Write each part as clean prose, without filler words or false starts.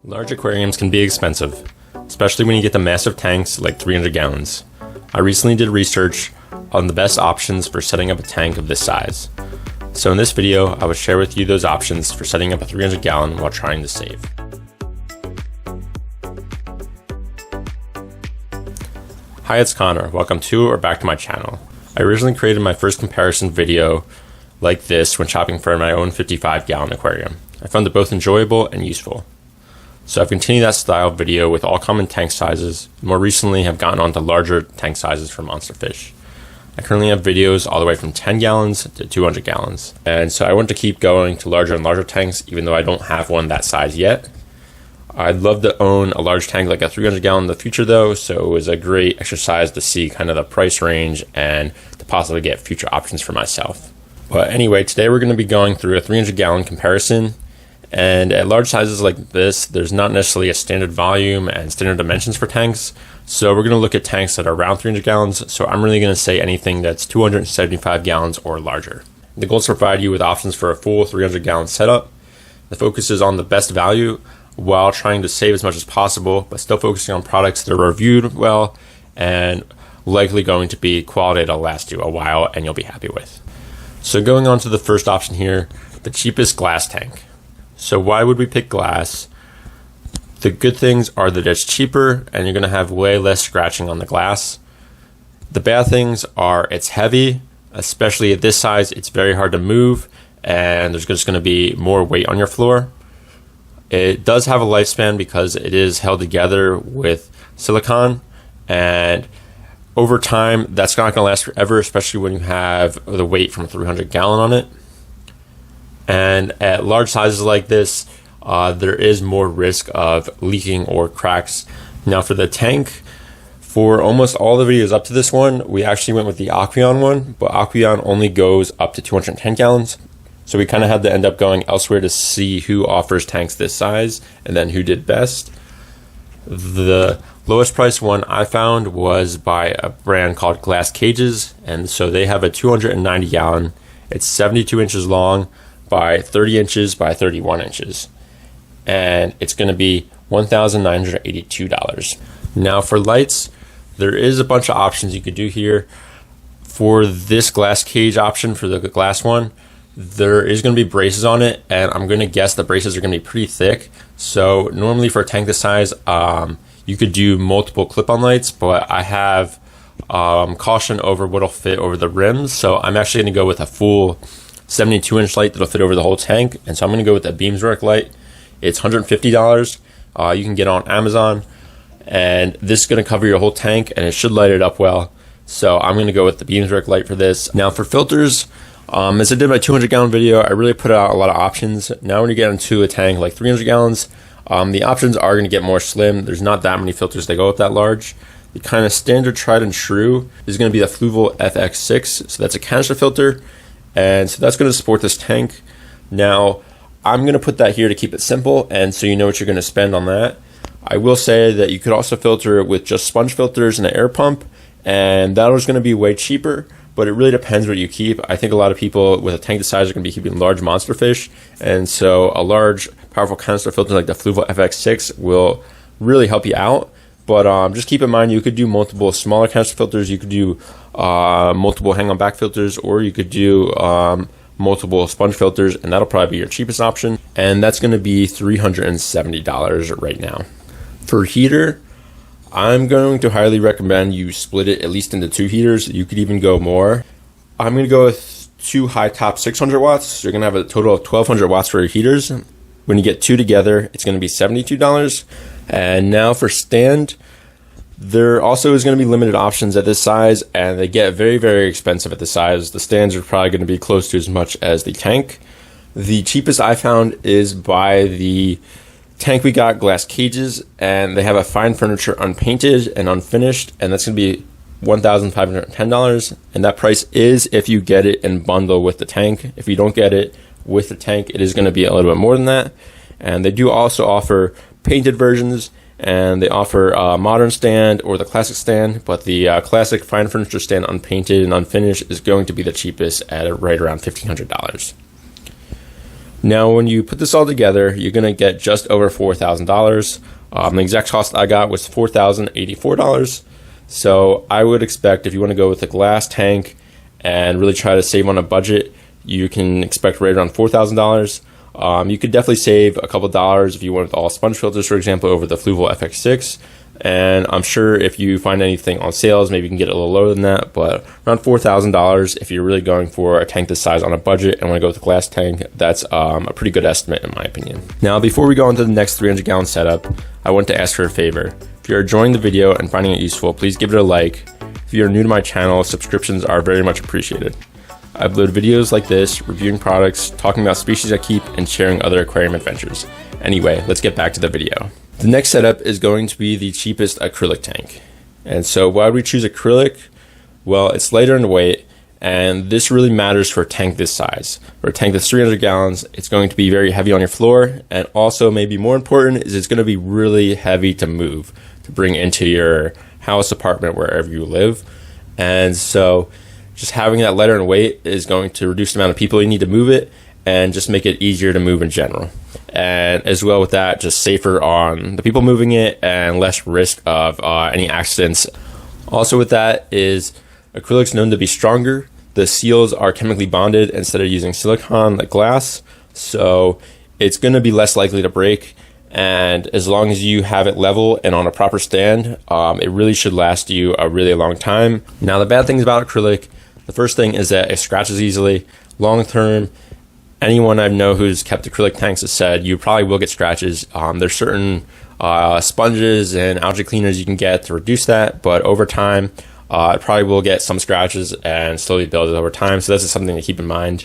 Large aquariums can be expensive, especially when you get the massive tanks like 300 gallons. I recently did research on the best options for setting up a tank of this size. So in this video, I will share with you those options for setting up a 300 gallon while trying to save. Hi, it's Connor. Welcome to or back to my channel. I originally created my first comparison video like this when shopping for my own 55 gallon aquarium. I found it both enjoyable and useful. So I've continued that style of video with all common tank sizes. More recently have gotten onto larger tank sizes for monster fish. I currently have videos all the way from 10 gallons to 200 gallons. And so I want to keep going to larger and larger tanks, even though I don't have one that size yet. I'd love to own a large tank like a 300 gallon in the future though, so it was a great exercise to see kind of the price range and to possibly get future options for myself. But anyway, today we're going to be going through a 300 gallon comparison. And at large sizes like this, there's not necessarily a standard volume and standard dimensions for tanks. So we're going to look at tanks that are around 300 gallons. So I'm really going to say anything that's 275 gallons or larger. The goal is to provide you with options for a full 300 gallon setup. The focus is on the best value while trying to save as much as possible, but still focusing on products that are reviewed well and likely going to be quality that'll last you a while and you'll be happy with. So going on to the first option here, the cheapest glass tank. So why would we pick glass? The good things are that it's cheaper and you're going to have way less scratching on the glass. The bad things are it's heavy, especially at this size. It's very hard to move and there's just going to be more weight on your floor. It does have a lifespan because it is held together with silicone, and over time that's not going to last forever, especially when you have the weight from a 300 gallon on it. And at large sizes like this, there is more risk of leaking or cracks. Now for the tank, for almost all the videos up to this one, we actually went with the Aquarium one, but Aquarium only goes up to 210 gallons. So we kind of had to end up going elsewhere to see who offers tanks this size and then who did best. The lowest price one I found was by a brand called Glass Cages, and so they have a 290 gallon. It's 72 inches long by 30 inches by 31 inches, and it's going to be $1,982. Now for lights, there is a bunch of options you could do here. For this glass cage option, for the glass one, there is going to be braces on it, and I'm going to guess the braces are going to be pretty thick. So normally for a tank this size, you could do multiple clip-on lights, but I have caution over what'll fit over the rims. So I'm actually going to go with a full 72-inch light that'll fit over the whole tank, and so I'm going to go with a Beamswork light. It's $150. You can get on Amazon, and this is going to cover your whole tank, and it should light it up well. So I'm going to go with the Beamswork light for this. Now for filters, as I did my 200 gallon video, I really put out a lot of options. Now when you get into a tank like 300 gallons, the options are going to get more slim. There's not that many filters that go up that large. The kind of standard tried and true is going to be the Fluval FX6. So that's a canister filter, and so that's going to support this tank. Now I'm going to put that here to keep it simple, and so you know what you're going to spend on that. I will say that you could also filter it with just sponge filters and an air pump, and that is going to be way cheaper. But it really depends what you keep. I think a lot of people with a tank this size are going to be keeping large monster fish, and so a large, powerful canister filter like the Fluval FX6 will really help you out. But just keep in mind, you could do multiple smaller canister filters, you could do multiple hang-on back filters, or you could do multiple sponge filters, and that'll probably be your cheapest option. And that's going to be $370 right now. For heater, I'm going to highly recommend you split it at least into 2 heaters. You could even go more. I'm going to go with 2 high top 600 watts. So you're going to have a total of 1200 watts for your heaters. When you get 2 together, it's going to be $72. And now for stand, there also is going to be limited options at this size, and they get very, very expensive at this size. The stands are probably going to be close to as much as the tank. The cheapest I found is by the tank we got, Glass Cages, and they have a fine furniture unpainted and unfinished, and that's going to be $1,510, and that price is if you get it in bundle with the tank. If you don't get it with the tank, it is going to be a little bit more than that. And they do also offer painted versions, and they offer a modern stand or the classic stand, but the classic fine furniture stand unpainted and unfinished is going to be the cheapest at right around $1,500. Now, when you put this all together, you're going to get just over $4,000. The exact cost I got was $4,084. So I would expect if you want to go with a glass tank and really try to save on a budget, you can expect right around $4,000. You could definitely save a couple dollars if you went with all sponge filters, for example, over the Fluval FX6. And I'm sure if you find anything on sales, maybe you can get it a little lower than that, but around $4,000 if you're really going for a tank this size on a budget and want to go with a glass tank, that's a pretty good estimate in my opinion. Now, before we go on to the next 300-gallon setup, I want to ask for a favor. If you're enjoying the video and finding it useful, please give it a like. If you're new to my channel, subscriptions are very much appreciated. I upload videos like this, reviewing products, talking about species I keep, and sharing other aquarium adventures. Anyway, let's get back to the video. The next setup is going to be the cheapest acrylic tank. And so why would we choose acrylic? Well, it's lighter in weight, and this really matters for a tank this size. For a tank that's 300 gallons, it's going to be very heavy on your floor, and also maybe more important is it's going to be really heavy to move, to bring into your house, apartment, wherever you live. And so just having that lighter in weight is going to reduce the amount of people you need to move it and just make it easier to move in general. And as well with that, just safer on the people moving it and less risk of any accidents. Also with that is acrylic's known to be stronger. The seals are chemically bonded instead of using silicone like glass. So it's going to be less likely to break. And as long as you have it level and on a proper stand, it really should last you a really long time. Now, the bad things about acrylic, the first thing is that it scratches easily. Long term, anyone I know who's kept acrylic tanks has said you probably will get scratches. There's certain sponges and algae cleaners you can get to reduce that, but over time, it probably will get some scratches and slowly build it over time. So this is something to keep in mind.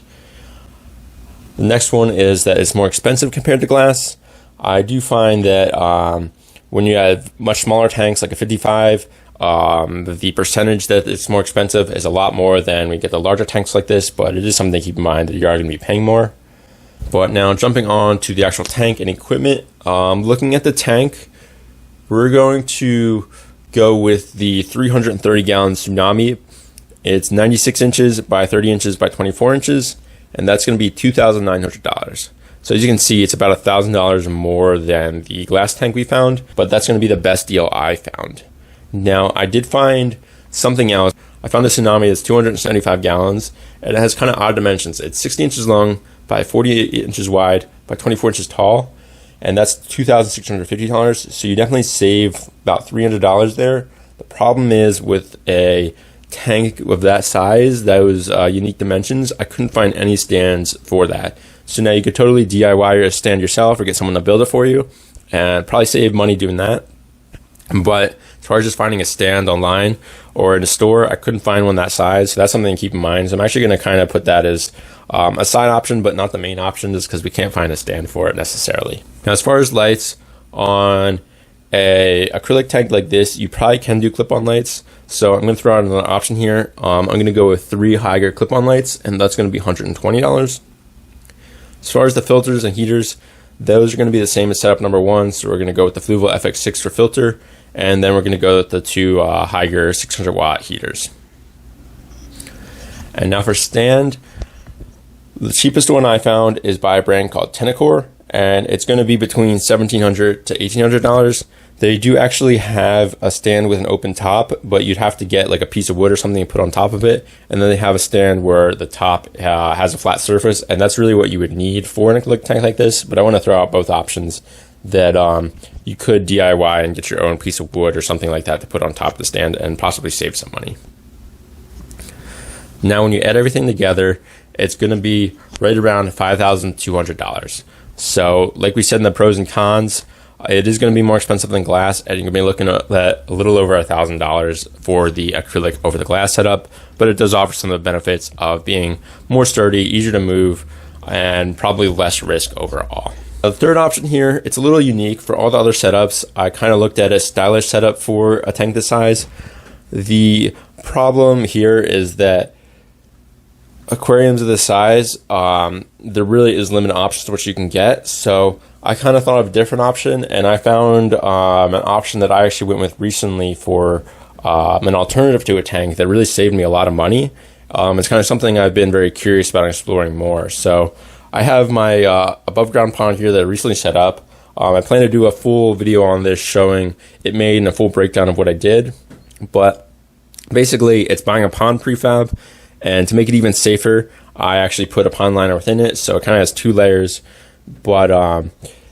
The next one is that it's more expensive compared to glass. I do find that when you have much smaller tanks like a 55, the percentage that it's more expensive is a lot more than we get the larger tanks like this, but it is something to keep in mind that you are going to be paying more. But now jumping on to the actual tank and equipment, looking at the tank, we're going to go with the 330 gallon Tsunami. It's 96 inches by 30 inches by 24 inches, and that's going to be $2,900. So as you can see, it's about $1,000 more than the glass tank we found, but that's going to be the best deal I found. Now, I did find something else. I found the Tsunami is 275 gallons, and it has kind of odd dimensions. It's 60 inches long by 48 inches wide by 24 inches tall, and that's $2,650. So you definitely save about $300 there. The problem is with a tank of that size, those unique dimensions, I couldn't find any stands for that. So now you could totally DIY your stand yourself or get someone to build it for you and probably save money doing that. But as far as just finding a stand online or in a store, I couldn't find one that size. So that's something to keep in mind. So I'm actually going to kind of put that as a side option, but not the main option, just because we can't find a stand for it necessarily. Now, as far as lights on a acrylic tank like this, you probably can do clip-on lights. So I'm going to throw out another option here. I'm going to go with 3 Hygger clip-on lights, and that's going to be $120. As far as the filters and heaters, those are going to be the same as setup number 1. So we're going to go with the Fluval FX6 for filter, and then we're going to go with the 2 Hygger 600 watt heaters. And now for stand, the cheapest one I found is by a brand called Tenacore, and it's going to be between $1,700 to $1,800. They do actually have a stand with an open top, but you'd have to get like a piece of wood or something and put on top of it. And then they have a stand where the top has a flat surface, and that's really what you would need for an acrylic tank like this. But I want to throw out both options that you could DIY and get your own piece of wood or something like that to put on top of the stand and possibly save some money. Now, when you add everything together, it's going to be right around $5,200. So like we said in the pros and cons, it is going to be more expensive than glass, and you're going to be looking at a little over $1,000 for the acrylic over the glass setup, but it does offer some of the benefits of being more sturdy, easier to move, and probably less risk overall. The third option here, it's a little unique. For all the other setups, I kind of looked at a stylish setup for a tank this size. The problem here is that aquariums of this size, there really is limited options to what you can get. So I kind of thought of a different option, and I found an option that I actually went with recently for an alternative to a tank that really saved me a lot of money. It's kind of something I've been very curious about exploring more. So I have my above ground pond here that I recently set up. I plan to do a full video on this showing it made and a full breakdown of what I did. But basically, it's buying a pond prefab, and to make it even safer, I actually put a pond liner within it, so it kind of has 2 layers. But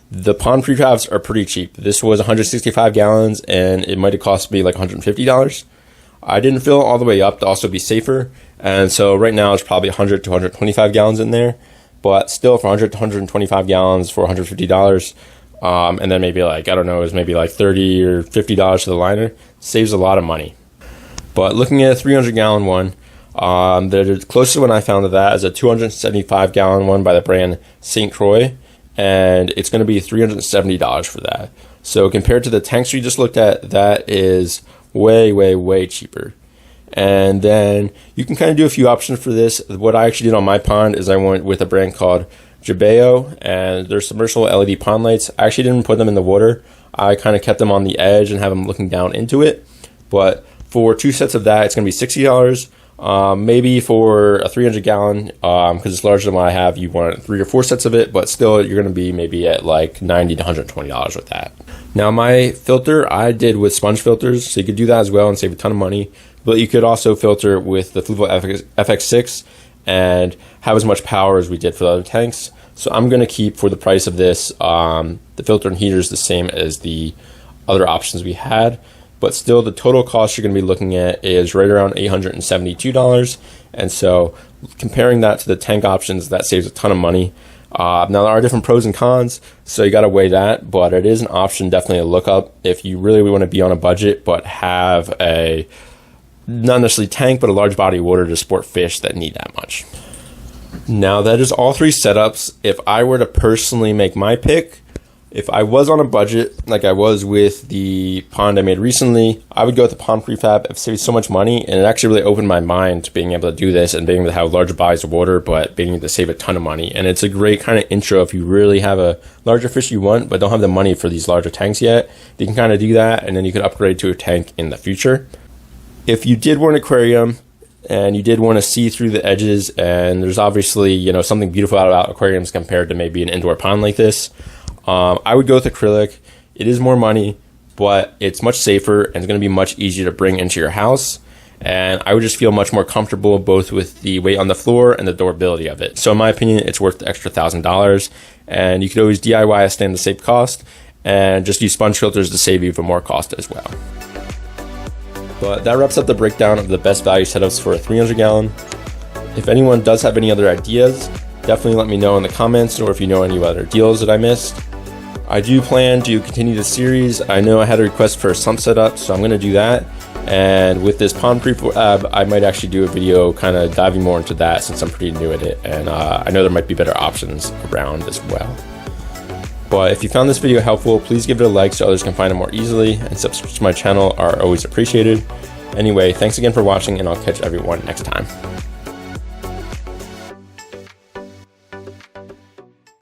the pond prefabs are pretty cheap. This was 165 gallons, and it might have cost me like $150. I didn't fill it all the way up to also be safer, and so right now it's probably 100 to 125 gallons in there. But still, for 100 to 125 gallons for $150, and then maybe like, I don't know, it was maybe like $30 or $50 to the liner, saves a lot of money. But looking at a 300 gallon one, the closest one I found to that is a 275 gallon one by the brand St. Croix, and it's going to be $370 for that. So compared to the tanks we just looked at, that is way cheaper. And then you can kind of do a few options for this. What I actually did on my pond is I went with a brand called Jabeo, and they're submersible LED pond lights. I actually didn't put them in the water. I kind of kept them on the edge and have them looking down into it. But for 2 sets of that, it's going to be $60. Maybe for a 300 gallon, because it's larger than what I have, you want 3 or 4 sets of it, but still you're going to be maybe at like $90 to $120 with that. Now my filter I did with sponge filters, so you could do that as well and save a ton of money. But you could also filter with the Fluval FX6 and have as much power as we did for the other tanks. So I'm going to keep, for the price of this, the filter and heaters the same as the other options we had. But still, the total cost you're going to be looking at is right around $872. And so comparing that to the tank options, that saves a ton of money. Now, there are different pros and cons, so you got to weigh that. But it is an option definitely to look up if you really want to be on a budget, but have a, not necessarily tank, but a large body of water to support fish that need that much. Now, that is all 3 setups. If I were to personally make my pick, if I was on a budget, like I was with the pond I made recently, I would go with the pond prefab. I've saved so much money, and it actually really opened my mind to being able to do this and being able to have larger bodies of water, but being able to save a ton of money. And it's a great kind of intro if you really have a larger fish you want, but don't have the money for these larger tanks yet. You can kind of do that, and then you can upgrade to a tank in the future. If you did want an aquarium, and you did want to see through the edges, and there's obviously, you know, something beautiful about aquariums compared to maybe an indoor pond like this, I would go with acrylic. It is more money, but it's much safer and it's going to be much easier to bring into your house. And I would just feel much more comfortable both with the weight on the floor and the durability of it. So in my opinion, it's worth the extra $1,000. And you could always DIY a stand to save cost and just use sponge filters to save even more cost as well. But that wraps up the breakdown of the best value setups for a 300 gallon. If anyone does have any other ideas, definitely let me know in the comments, or if you know any other deals that I missed. I do plan to continue the series. I know I had a request for a sump setup, so I'm going to do that. And with this pond prefab, I might actually do a video kind of diving more into that since I'm pretty new at it. And I know there might be better options around as well. But if you found this video helpful, please give it a like so others can find it more easily. And subscribe to my channel are always appreciated. Anyway, thanks again for watching, and I'll catch everyone next time.